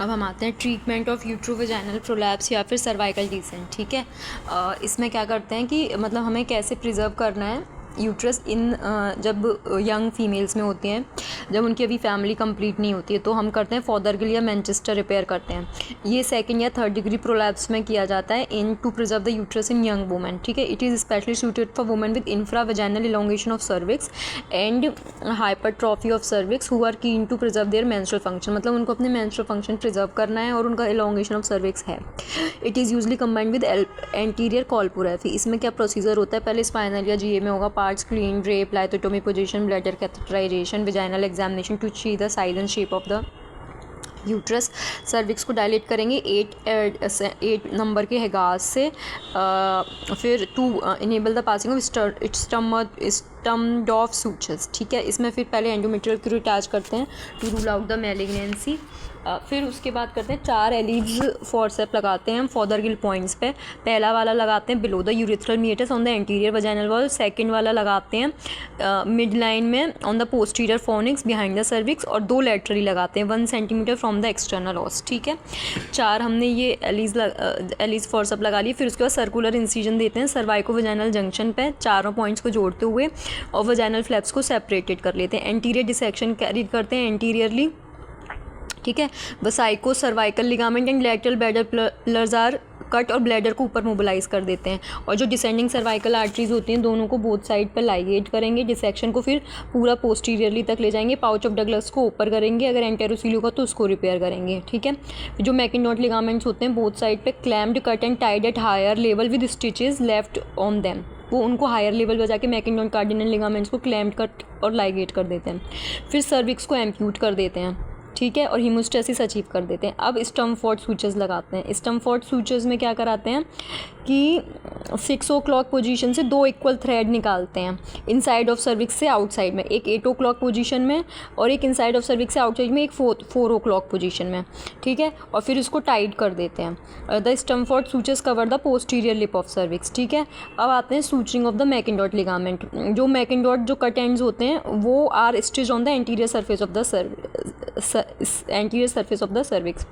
अब हम आते हैं ट्रीटमेंट ऑफ यूट्रोवेजाइनल प्रोलैप्स या फिर सर्वाइकल डिसेंट। ठीक है, इसमें क्या करते हैं कि मतलब हमें कैसे प्रिजर्व करना है यूट्रस इन जब यंग फीमेल्स में होती हैं, जब उनकी अभी फैमिली कंप्लीट नहीं होती है, तो हम करते हैं फॉदरगिल या मैनचेस्टर रिपेयर करते हैं। ये सेकंड या थर्ड डिग्री प्रोलैप्स में किया जाता है in to preserve the uterus in young women. ठीक है, it is specially suited for women with infravaginal elongation of cervix and hypertrophy of cervix who are keen to preserve their menstrual function. मतलब उनको अपने menstrual function preserve करना है और उनका elongation of cervix है। It is usually combined with anterior colporrhaphy. इसमें क्या प्रोसीजर होता है, पहले स्पाइनल या जीए में होगा parts clean, drape, lithotomy position, bladder catheterisation, vaginal examination to see the size and shape of the uterus. Cervix को डायलेट करेंगे 8 नंबर के हेगास से। फिर to enable the passing of Sturmdorf of sutures. ठीक है, इसमें फिर पहले एंडोमेट्रियल क्यूरेटाज करते हैं to rule out the malignancy. फिर उसके बाद करते हैं 4 एलिव्स फॉरसेप लगाते हैं हम फॉदरगिल पॉइंट्स पे। पहला वाला लगाते हैं below the urethral meatus on the anterior vaginal wall. Second वाला लगाते हैं मिड लाइन में on the posterior phoenix behind the cervix, और 2 लेटरली लगाते हैं 1 सेंटीमीटर फ्रॉम द एक्सटर्नल ऑस। ठीक है, 4 हमने ये एलिज फॉरसेप लगा ली। फिर उसके बाद सर्कुलर इंसिजन देते हैं सर्वाइको वजाइनल जंक्शन पे, चारों पॉइंट्स को जोड़ते हुए, और वजाइनल फ्लैप्स को सेपरेटेड कर लेते हैं। एंटीरियर डिसेक्शन कैरी करते हैं एंटीरियरली। ठीक है, vesico cervical ligament and lateral bladder pillars are cut और ब्लैडर को ऊपर मोबिलाइज कर देते हैं, और जो डिसेंडिंग सर्वाइकल आर्टरीज होती हैं दोनों को बोथ साइड पर लाइगेट करेंगे। डिसेक्शन को फिर पूरा पोस्टीरियरली तक ले जाएंगे, पाउच ऑफ डगलस को ऊपर करेंगे, अगर एंटेरोसील होगा तो उसको रिपेयर करेंगे। ठीक है, जो मैकिनॉट लिगामेंट्स होते हैं बोथ साइड पे clamped, cut and tied at higher level with stitches left on them, वो उनको हायर लेवल पर जाके मैकिनॉट कार्डिनल लिगामेंट्स को क्लैम्ड, कट और लाइगेट कर देते हैं। फिर सर्विक्स को एम्प्यूट कर देते हैं। ठीक है, और हीमोस्टेसिस अचीव कर देते हैं। अब स्टम्फोर्ड सूचर्स लगाते हैं। स्टम्फोर्ड सूचर्स में क्या कराते हैं कि 6 o'clock पोजीशन से 2 इक्वल थ्रेड निकालते हैं इनसाइड ऑफ सर्विक्स से आउटसाइड में, एक 8 o'clock पोजीशन में और एक इनसाइड ऑफ सर्विक्स से आउटसाइड में एक 4 o'clock पोजीशन में। ठीक है, और फिर इसको टाइट कर देते हैं। The Sturmdorf sutures cover the posterior lip of cervix. ठीक है, अब आते हैं suturing of the Mackenrodt ligament. जो मैकिनडॉट जो कट एंड्स होते हैं वो are stitch on the anterior surface of the cervix.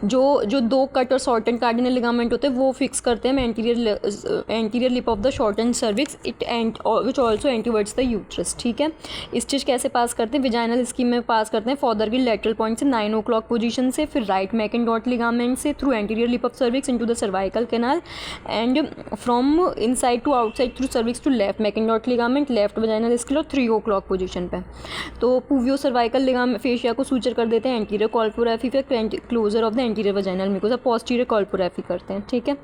जो 2 कट और शॉर्ट एंड कार्डिनल लिगामेंट होते हैं वो फिक्स करते हैं anterior lip of the short and cervix it and which also anteverts the uterus. ठीक है, स्टिच कैसे पास करते हैं, विजाइनल स्कीम में पास करते हैं फॉदरगिल लेटरल पॉइंट से 9 o'clock पोजीशन से, फिर राइट मैकिनडॉट लिगामेंट से through anterior lip of cervix into the cervical canal, and from inside to outside through cervix to left Mackenrodt ligament, left vaginal skill और 3 o'clock position पे। तो pubo cervical ligament fascia को suture कर देते हैं anterior colporrhaphy पे closure of the anterior vaginal mucosa, posterior colporrhaphy करते हैं। ठीक है,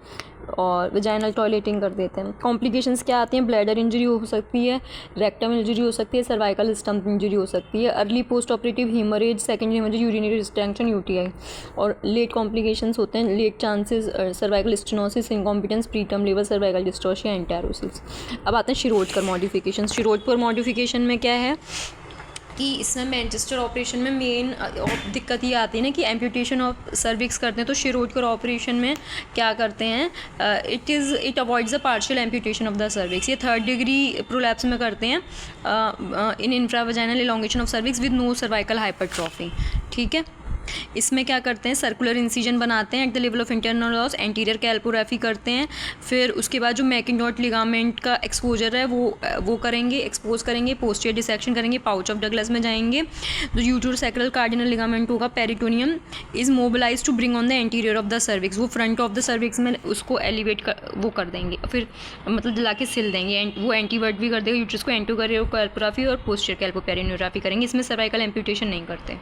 और वजाइनल टॉयलेटिंग कर देते हैं। कॉम्प्लिकेशंस क्या आती हैं, ब्लैडर इंजरी हो सकती है, रेक्टम इंजरी हो सकती है, सर्वाइकल स्टम्प इंजरी हो सकती है, early post operative haemorrhage, secondary haemorrhage, urinary distension, UTI, और लेट कॉम्प्लिकेशंस होते हैं late chances cervical stenosis, incompetence, preterm labour cervical dystocia, enterocele. अब आते हैं शिरोडकर मॉडिफिकेशन। शिरोडकर मॉडिफिकेशन में क्या है कि इसमें मैनचेस्टर ऑपरेशन में मेन दिक्कत ये आती है ना कि एम्प्यूटेशन ऑफ सर्विक्स करते हैं, तो शिरोडकर ऑपरेशन में क्या करते हैं, it avoids the partial amputation of the cervix. ये 3rd डिग्री प्रोलैप्स में करते हैं in infravaginal elongation of cervix with no cervical hypertrophy. ठीक है, इसमें क्या करते हैं, सर्कुलर इंसिजन बनाते हैं at the level of internal os, anterior colporrhaphy करते हैं। फिर उसके बाद जो मैकिनडॉट लिगामेंट का एक्सपोजर है वो करेंगे, एक्सपोज करेंगे, पोस्टीरियर डिसेक्शन करेंगे, पाउच ऑफ डगलस में जाएंगे। जो यूट्रोसैक्रल कार्डिनल लिगामेंट होगा peritoneum is mobilize to bring on the anterior of the cervix, वो फ्रंट ऑफ द सर्विक्स में उसको एलिवेट कर देंगे, फिर मतलब जला के सिल देंगे। वो एंटीवर्ट भी कर देगा यूट्रस को, एंटीरियर कैलपुरैफी और पोस्टीरियर कैल्पोपेरिनोग्राफी करेंगे। इसमें सर्वाइकल एम्प्यूटेशन नहीं करते।